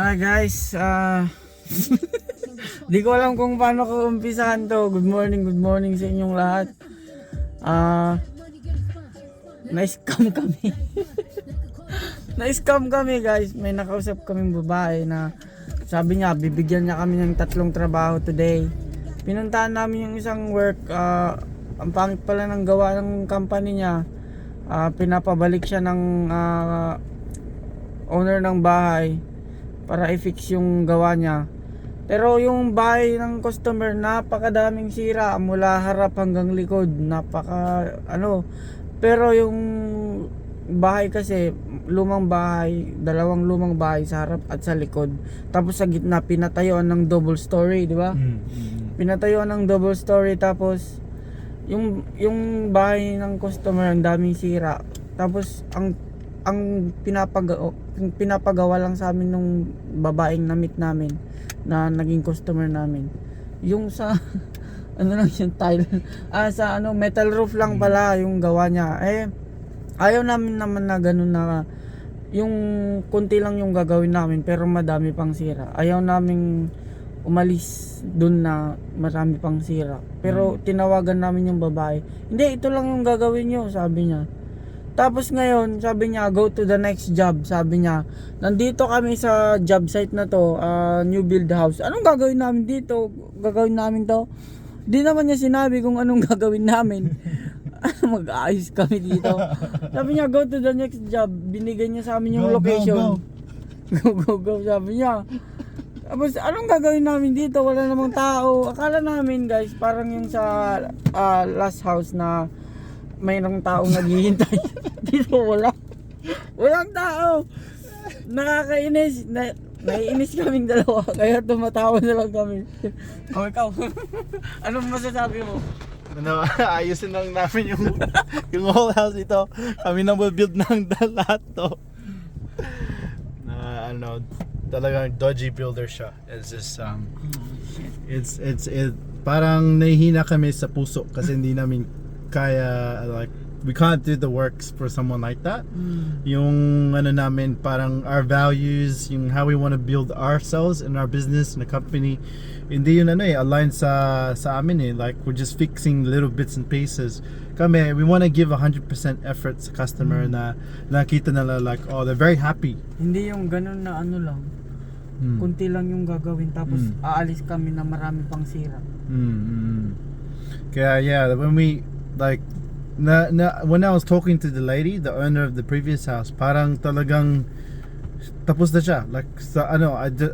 Hi guys, di ko alam kung paano ko umpisahan to. Good morning sa inyong lahat. Na-scam kami. Na-scam kami guys. May nakausap kaming babae na sabi niya bibigyan niya kami ng 3 trabaho today. Pinuntahan namin yung isang work. Ang pangit pala ng gawa ng company niya. Pinapabalik siya ng owner ng bahay para i-fix yung gawa niya. Pero yung bahay ng customer, napakadaming sira mula harap hanggang likod. Pero yung bahay kasi lumang bahay, 2 lumang bahay sa harap at sa likod. Tapos sa gitna pinatayuan ng double story, di ba? Pinatayuan ng double story, tapos yung bahay ng customer ang daming sira. Tapos ang pinapagawa lang sa amin nung babaeng na-meet namin na naging customer namin, yung sa ano lang yung tile, sa metal roof lang pala yung gawa niya. Ayaw namin naman na ganun, na yung kunti lang yung gagawin namin pero madami pang sira. Ayaw naming umalis dun na marami pang sira. Pero tinawagan namin yung babae, hindi, ito lang yung gagawin nyo, sabi niya. Tapos ngayon, sabi niya, go to the next job. Sabi niya, nandito kami sa job site na to, new build house. Anong gagawin namin dito? Gagawin namin to? Di naman niya sinabi kung anong gagawin namin. Mag-aayos kami dito. Sabi niya, go to the next job. Binigay niya sa amin yung location. Go, sabi niya. Tapos anong gagawin namin dito? Wala namang tao. Akala namin guys, parang yung sa last house na mayroong taong naghihintay. Dito walang tao. Nakakainis. Naiinis kaming dalawa, kaya tumatawa na lang kami. O ikaw, anong masasabi mo? Ayusin lang namin yung whole house ito. Kami nang build ng lahat to. Talagang dodgy builder siya. It's just parang nahihina kami sa puso kasi hindi namin kaya, like, we can't do the works for someone like that. Yung namin, parang our values, yung how we want to build ourselves and our business and the company, hindi yun align sa amin like we're just fixing little bits and pieces. Kami, we want to give 100% effort sa customer na nakita nila like, oh, they're very happy. Hindi yung ganun na lang, kunti lang yung gagawin tapos aalis kami na marami pang sira. Kaya yeah, when we when I was talking to the lady, the owner of the previous house, parang talagang tapos na siya. Like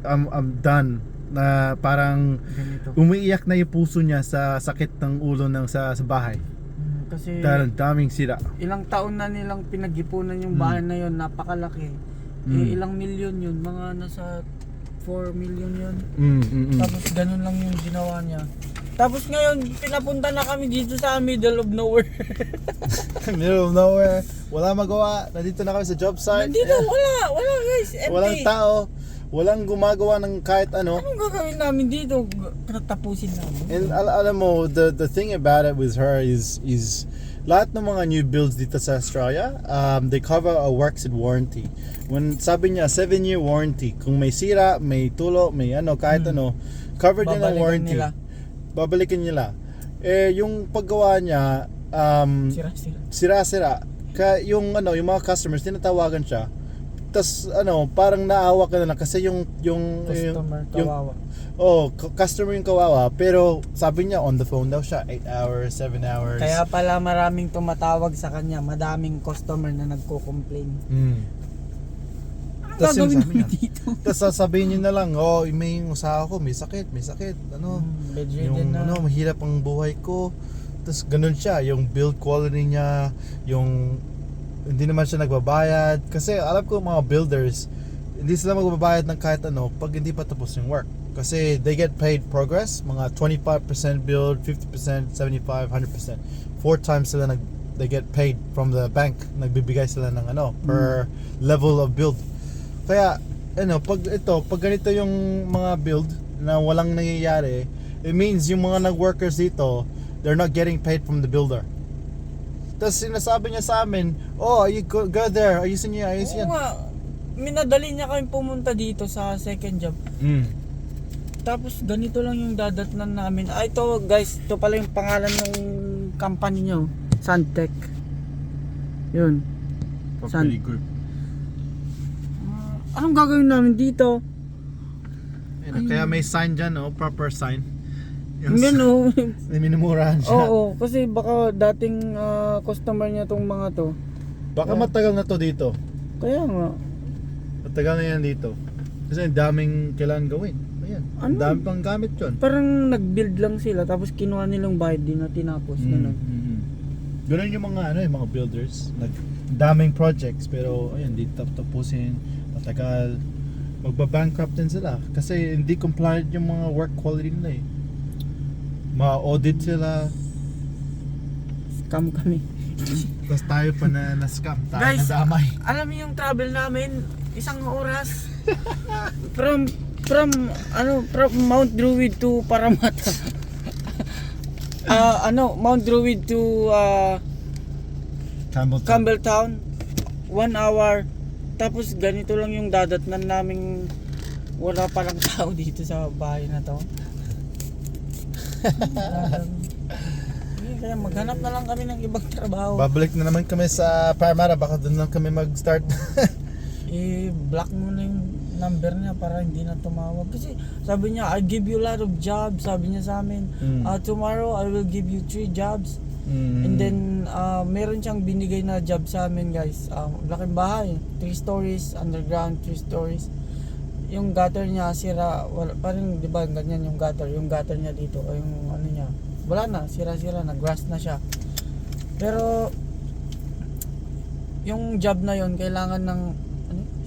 I'm done. Na parang Ganito. umiiyak na yung puso niya sa sakit ng ulo sa bahay. Kasi Daming sira. ilang taon na nilang pinag-ipunan yung bahay na yun, napakalaki. Ilang milyon yun, mga nasa 4 million yun. Tapos ganun lang yung ginawa niya. Tapos ngayon, pinapunta na kami dito sa middle of nowhere. Middle of nowhere. Wala magawa. Nandito na kami sa job site. Nandito, wala guys, empty. Walang tao. Walang gumagawa ng kahit ano. Anong gagawin namin dito? Tapusin namin. And alam mo, the thing about it with her is lahat ng mga new builds dito sa Australia, they cover a works and warranty. When sabi niya 7-year warranty, kung may sira, may tulo, may kahit covered din ang warranty. Babalikin nila. Yung paggawa niya, sira-sira. Kaya yung mga customers tinatawagan siya. Tas parang naawa ka na lang kasi yung Customer, kawawa. Customer yung kawawa, pero sabi niya on the phone daw siya 8 hours, 7 hours. Kaya pala maraming tumatawag sa kanya, madaming customer na nagko-complain. Tapos Gagawin namin dito. Tapos sasabihin niyo na lang, may yung usaha ko, may sakit, Bedridden na. mahirap ang buhay ko. Tapos ganun siya, yung build quality niya, yung hindi naman siya nagbabayad. Kasi alam ko mga builders, hindi sila magbabayad ng kahit pag hindi pa tapos yung work. Kasi they get paid progress, mga 25% build, 50%, 75%, 100%. 4 times sila they get paid from the bank. Nagbibigay sila ng per level of build. Kaya pag ganito yung mga build na walang nangyayari, it means yung mga nag-workers dito, they're not getting paid from the builder. Tapos sinasabi niya sa amin, you go there, ayusin niya. Oo nga. minadali niya kami pumunta dito sa second job. Tapos ganito lang yung dadatnan namin. Ah, ito guys, ito pala yung pangalan ng company nyo. Sandtech. Yun. Property group. Anong gagawin namin dito? Kaya may sign dyan, no? Proper sign. Ano? Minumurahan siya. Oo, kasi baka dating customer niya tong mga to. Baka matagal na to dito. Kaya nga. Matagal na yan dito. Kasi ang daming kailangan gawin. Ayan. Ang Ano? dami pang gamit yun. Parang nag-build lang sila tapos kinuha nilang bayad din na tinapos. Ganun. Ganun yung mga yung mga builders. Daming projects pero ayun, di tapusin. Matagal. Magba-bankrupt din sila kasi hindi compliant yung mga work quality nila eh. Ma-audit sila. Scam kami. Tapos tayo pa na scam. Tayo Guys, na damay. alam niyo yung travel namin, isang oras. from from Mount Druid to Parramatta. Mount Druid to Campbelltown. 1 hour. Tapos ganito lang yung dadatnan naming wala palang tao dito sa bahay na to. Kaya maghanap na lang kami ng ibang trabaho. Babalik na naman kami sa Parramatta. Baka doon lang kami mag-start. I-block mo na yung number niya para hindi na tumawag. Kasi sabi niya, I give you a lot of jobs. Sabi niya sa amin, tomorrow I will give you 3 jobs. And then meron siyang binigay na job sa amin guys. Laking bahay, 3 stories, underground 3 stories. Yung gutter niya sira, parang 'di ba ganyan yung gutter niya dito, yung ano niya. Wala na, sira-sira na, grass na siya. Pero yung job na yon kailangan ng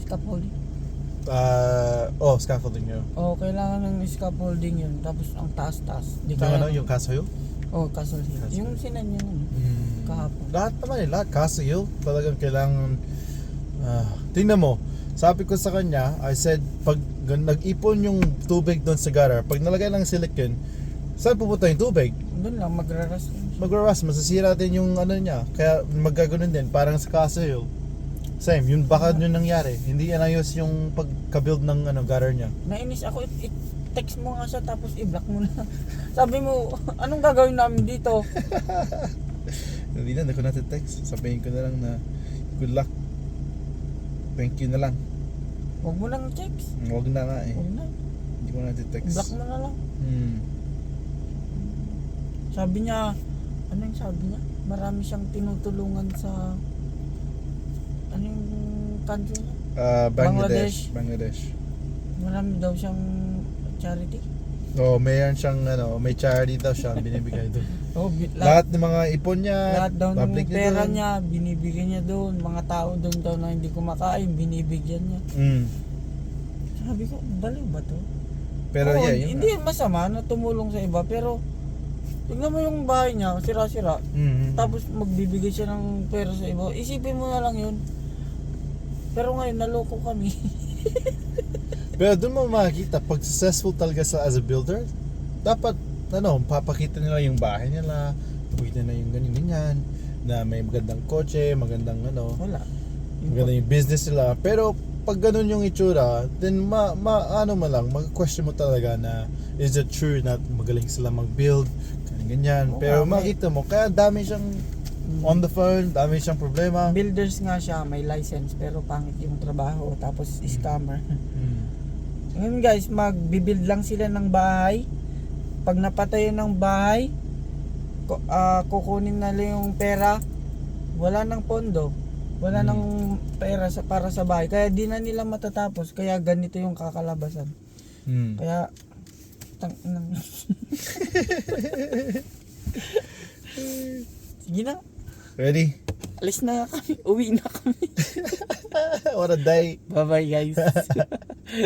scaffolding. Scaffolding yun. Kailangan ng scaffolding yun. Tapos ang taas-taas. Di Yung kaya. yung Castle Hill? Castle Hill. Yung sinan niya nun. Kahapon. Lahat naman lahat. Castle Hill. Talagang kailangan tingnan mo. Sabi ko sa kanya, I said, pag nag-ipon yung tubig doon sa gutter, pag nalagay lang silicone, saan pupunta yung tubig? Doon lang, magraras. Magraras, masasira din yung ano niya. Kaya magaganon din, parang sa Castle Hill. Same, yun baka yun nangyari. Hindi yan ayos yung pagka-build ng gutter niya. Nainis ako, text mo nga siya tapos i-block mo na. Sabi mo, anong gagawin namin dito? Hindi na ko natin text. Sabihin ko na lang na good luck. Thank you na lang. Huwag mo nang text. Huwag na nga eh. Huwag na. Hindi ko natin text. Block mo na lang. Sabi niya, ano yung sabi niya? Marami siyang tinutulungan sa ano yung country niya? Bangladesh. Marami daw siyang charity. Mayroon siyang may charity daw siya binibigay doon. Lahat Lahat ng mga ipon niya, daw ng public pera doon. niya, binibigyan niya doon. Mga tao doon daw na hindi kumakain, binibigyan niya. Sabi ko, baliw ba to? Pero Oo, yun hindi masama na tumulong sa iba, pero tignan mo yung bahay niya, sira-sira. Tapos magbibigay siya ng pera sa iba. Isipin mo na lang yun. Pero ngayon, naloko kami. Pero doon mo makikita, pag successful talaga as a builder, dapat, papakita nila yung bahay nila, papakita nila yung ganyan, na may magandang kotse, magandang Wala. magandang yung business nila. Pero, pag ganun yung itsura, then mag-question mo talaga na, is it true na magaling sila mag-build, ganyan. Pero makita mo, kaya dami siyang on the phone, dami siyang problema. Builders nga siya, may license, pero pangit yung trabaho, tapos scammer. Ngayon guys, magbibuild lang sila ng bahay. Pag napatay ng bahay, kukunin na lang yung pera. Wala nang pondo. Wala nang pera para sa bahay. Kaya di na nila matatapos. Kaya ganito yung kakalabasan. Kaya sige na. Ready? Alis na kami. Uwi na kami. What a day. Bye bye guys.